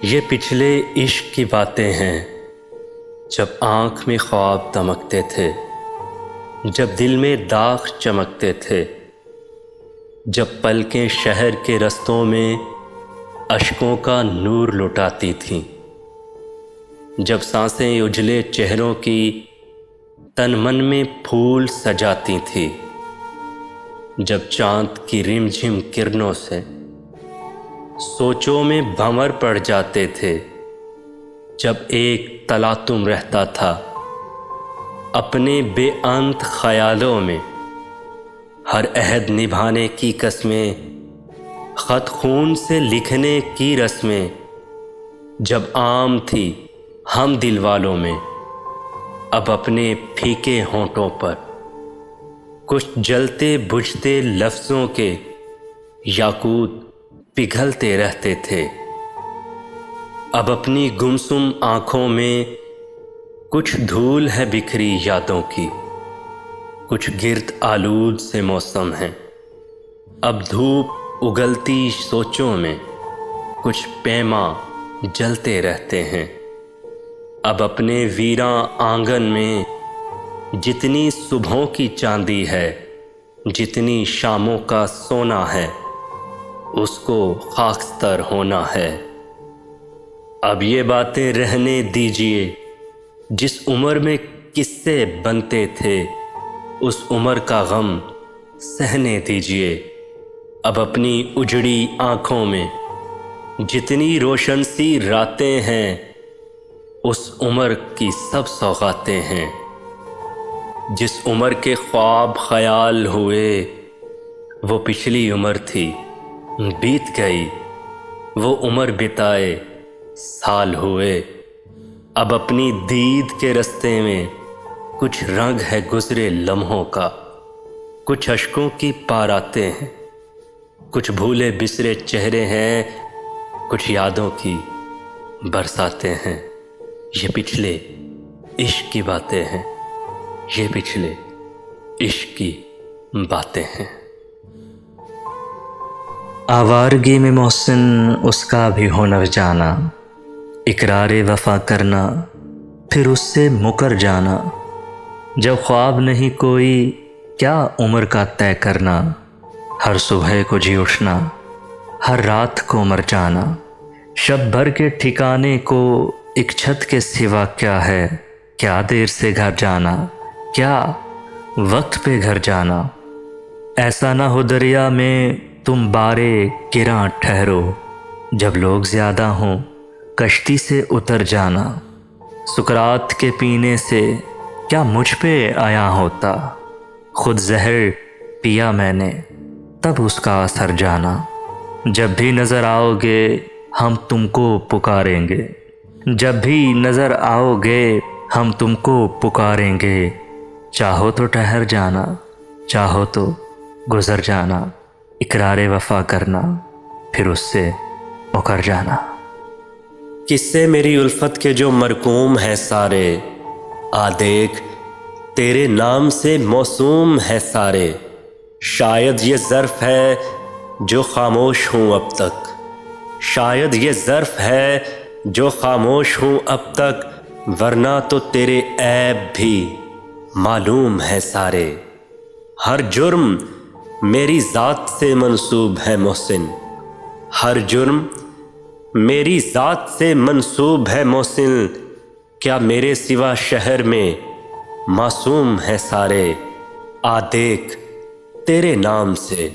یہ پچھلے عشق کی باتیں ہیں، جب آنکھ میں خواب دمکتے تھے، جب دل میں داغ چمکتے تھے، جب پلکیں شہر کے رستوں میں اشکوں کا نور لٹاتی تھیں، جب سانسیں اجلے چہروں کی تن من میں پھول سجاتی تھی، جب چاند کی رم جھم کرنوں سے سوچوں میں بھنور پڑ جاتے تھے، جب ایک تلاطم رہتا تھا اپنے بے انت خیالوں میں، ہر عہد نبھانے کی قسمیں، خط خون سے لکھنے کی رسمیں، جب عام تھی ہم دل والوں میں، اب اپنے پھیکے ہونٹوں پر کچھ جلتے بجھتے لفظوں کے یاقوت پگھلتے رہتے تھے، اب اپنی گمسم آنکھوں میں کچھ دھول ہے بکھری یادوں کی، کچھ گرد آلود سے موسم ہیں، اب دھوپ اگلتی سوچوں میں کچھ پیماں جلتے رہتے ہیں، اب اپنے ویراں آنگن میں جتنی صبحوں کی چاندی ہے، جتنی شاموں کا سونا ہے، اس کو خاکستر ہونا ہے۔ اب یہ باتیں رہنے دیجئے، جس عمر میں قصے بنتے تھے اس عمر کا غم سہنے دیجئے، اب اپنی اجڑی آنکھوں میں جتنی روشن سی راتیں ہیں اس عمر کی سب سوغاتیں ہیں۔ جس عمر کے خواب خیال ہوئے وہ پچھلی عمر تھی، بیت گئی، وہ عمر بتائے سال ہوئے، اب اپنی دید کے رستے میں کچھ رنگ ہے گزرے لمحوں کا، کچھ اشکوں کی پاراتے ہیں، کچھ بھولے بسرے چہرے ہیں، کچھ یادوں کی برساتیں ہیں۔ یہ پچھلے عشق کی باتیں ہیں، یہ پچھلے عشق کی باتیں ہیں۔ آوارگی میں محسن اس کا بھی ہنر جانا، اقرار وفا کرنا پھر اس سے مکر جانا، جب خواب نہیں کوئی کیا عمر کا طے کرنا، ہر صبح کو جی اٹھنا، ہر رات کو مر جانا، شب بھر کے ٹھکانے کو ایک چھت کے سوا کیا ہے، کیا دیر سے گھر جانا، کیا وقت پہ گھر جانا، ایسا نہ ہو دریا میں تم بارے گراں ٹھہرو، جب لوگ زیادہ ہوں کشتی سے اتر جانا، سکرات کے پینے سے کیا مجھ پہ آیا ہوتا، خود زہر پیا میں نے تب اس کا اثر جانا، جب بھی نظر آؤ گے ہم تم کو پکاریں گے، جب بھی نظر آؤ گے ہم تم کو پکاریں گے، چاہو تو ٹھہر جانا، چاہو تو گزر جانا، اقرار وفا کرنا پھر اس سے مکر جانا۔ قصے میری الفت کے جو مرقوم ہیں سارے، آ دیکھ تیرے نام سے موسوم ہے سارے، شاید یہ ظرف ہے جو خاموش ہوں اب تک، شاید یہ ظرف ہے جو خاموش ہوں اب تک، ورنہ تو تیرے عیب بھی معلوم ہے سارے، ہر جرم میری ذات سے منسوب ہے محسن، ہر جرم میری ذات سے منسوب ہے محسن، کیا میرے سوا شہر میں معصوم ہے سارے، آ دیکھ تیرے نام سے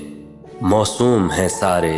موسوم ہے سارے۔